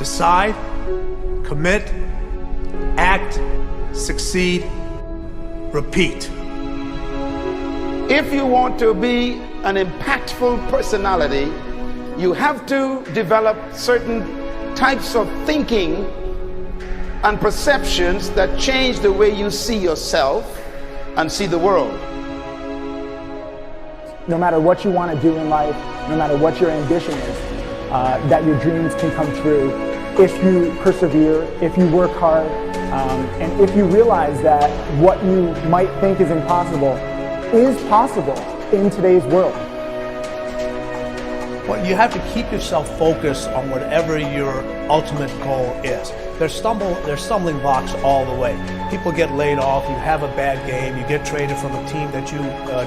Decide, commit, act, succeed, repeat. If you want to be an impactful personality, you have to develop certain types of thinking and perceptions that change the way you see yourself and see the world. No matter what you want to do in life, no matter what your ambition is, that your dreams can come true if you persevere, if you work hard, and if you realize that what you might think is impossible is possible in today's world. Well, you have to keep yourself focused on whatever your ultimate goal is. There's stumbling blocks all the way. People get laid off, you have a bad game, you get traded from a team that you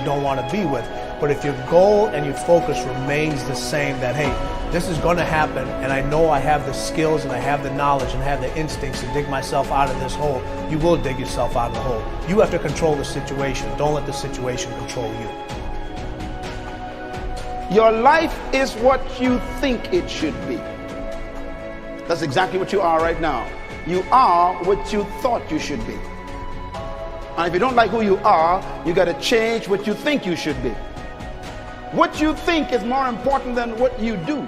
don't want to be with. But if your goal and your focus remains the same, that hey, this is going to happen, and I know I have the skills and I have the knowledge and I have the instincts to dig myself out of this hole, you will dig yourself out of the hole. You have to control the situation. Don't let the situation control you. Your life is what you think it should be. That's exactly what you are right now. You are what you thought you should be. And if you don't like who you are, you got to change what you think you should be. What you think is more important than what you do.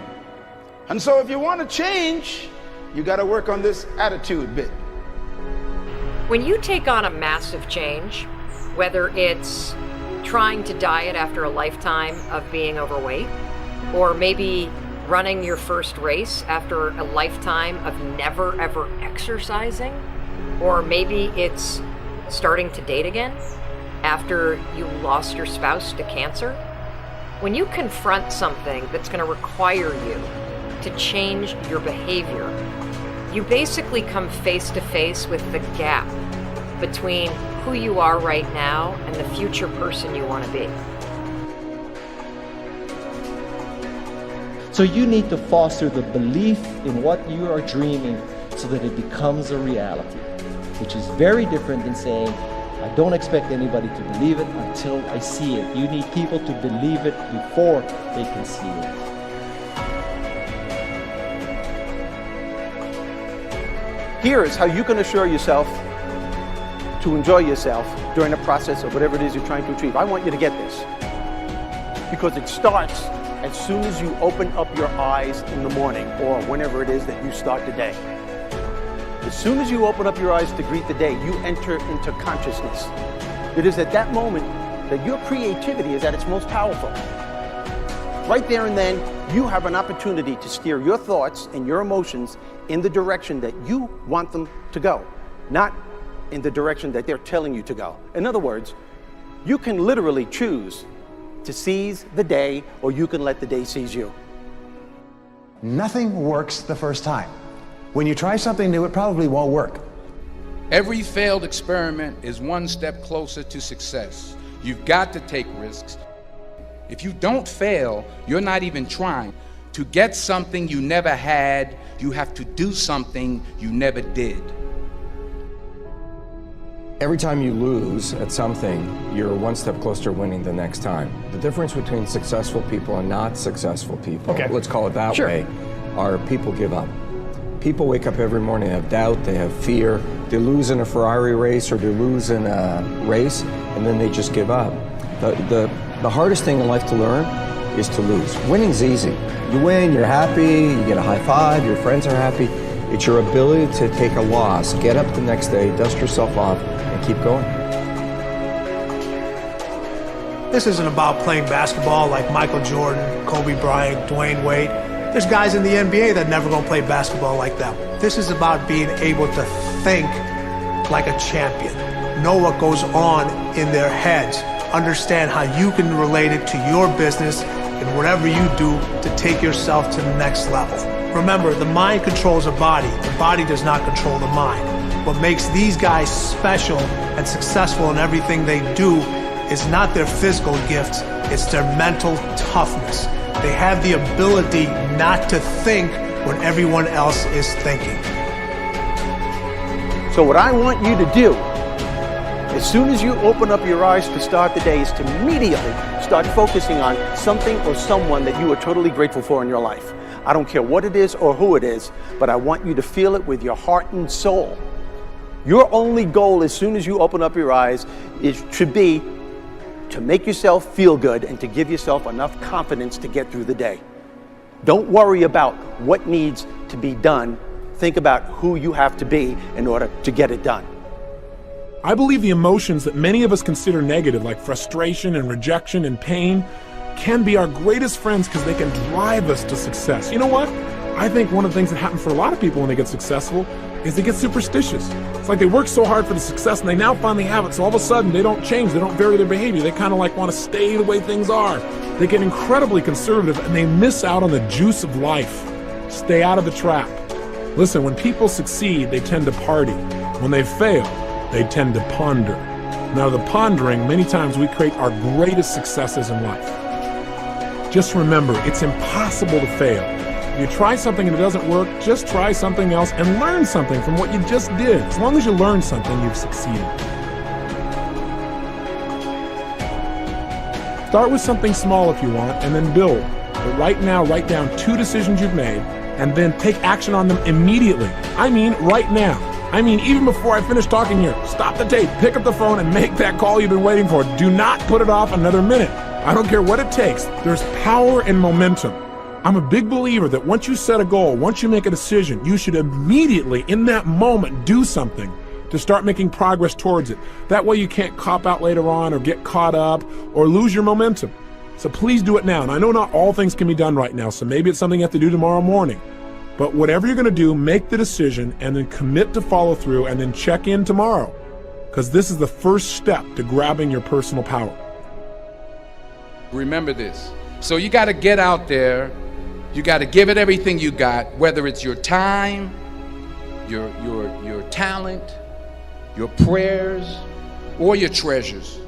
And so if you want to change, you got to work on this attitude bit. When you take on a massive change, whether it's trying to diet after a lifetime of being overweight, or maybe running your first race after a lifetime of never ever exercising, or maybe it's starting to date again after you lost your spouse to cancer. When you confront something that's going to require you to change your behavior, you basically come face to face with the gap between who you are right now and the future person you want to be. So you need to foster the belief in what you are dreaming so that it becomes a reality, which is very different than saying, I don't expect anybody to believe it until I see it. You need people to believe it before they can see it. Here is how you can assure yourself to enjoy yourself during the process of whatever it is you're trying to achieve. I want you to get this, because it starts as soon as you open up your eyes in the morning or whenever it is that you start the day. As soon as you open up your eyes to greet the day, you enter into consciousness. It is at that moment that your creativity is at its most powerful. Right there and then, you have an opportunity to steer your thoughts and your emotions in the direction that you want them to go, not in the direction that they're telling you to go. In other words, you can literally choose to seize the day, or you can let the day seize you. Nothing works the first time. When you try something new, it probably won't work. Every failed experiment is one step closer to success. You've got to take risks. If you don't fail, you're not even trying. To get something you never had, you have to do something you never did. Every time you lose at something, you're one step closer to winning the next time. The difference between successful people and not successful people, let's call it that way, are people give up. People wake up every morning, they have doubt, they have fear, they lose in a Ferrari race or they lose in a race, and then they just give up. The hardest thing in life to learn is to lose. Winning's easy. You win, you're happy, you get a high five, your friends are happy. It's your ability to take a loss, get up the next day, dust yourself off, and keep going. This isn't about playing basketball like Michael Jordan, Kobe Bryant, Dwayne Wade. There's guys in the NBA that never gonna play basketball like them. This is about being able to think like a champion, know what goes on in their heads, understand how you can relate it to your business and whatever you do to take yourself to the next level. Remember, the mind controls the body does not control the mind. What makes these guys special and successful in everything they do is not their physical gifts, it's their mental toughness. They have the ability not to think when everyone else is thinking. So what I want you to do, as soon as you open up your eyes to start the day, is to immediately start focusing on something or someone that you are totally grateful for in your life. I don't care what it is or who it is, but I want you to feel it with your heart and soul. Your only goal as soon as you open up your eyes should be to make yourself feel good and to give yourself enough confidence to get through the day. Don't worry about what needs to be done. Think about who you have to be in order to get it done. I believe the emotions that many of us consider negative, like frustration and rejection and pain, can be our greatest friends because they can drive us to success. You know what? I think one of the things that happens for a lot of people when they get successful is they get superstitious. It's like they work so hard for the success and they now finally have it, so all of a sudden they don't change, they don't vary their behavior, they kind of like want to stay the way things are. They get incredibly conservative and they miss out on the juice of life. Stay out of the trap. Listen, when people succeed, they tend to party. When they fail, they tend to ponder. Now, the pondering, many times we create our greatest successes in life. Just remember, it's impossible to fail. If you try something and it doesn't work, just try something else and learn something from what you just did. As long as you learn something, you've succeeded. Start with something small if you want, and then build. But right now, write down 2 decisions you've made, and then take action on them immediately. I mean, right now. I mean, even before I finish talking here, stop the tape, pick up the phone, and make that call you've been waiting for. Do not put it off another minute. I don't care what it takes. There's power in momentum. I'm a big believer that once you set a goal, once you make a decision, you should immediately, in that moment, do something to start making progress towards it. That way you can't cop out later on or get caught up or lose your momentum. So please do it now. And I know not all things can be done right now, so maybe it's something you have to do tomorrow morning. But whatever you're going to do, make the decision and then commit to follow through and then check in tomorrow. Because this is the first step to grabbing your personal power. Remember this. So you got to get out there. You got to give it everything you got, whether it's your time, your talent, your prayers, or your treasures.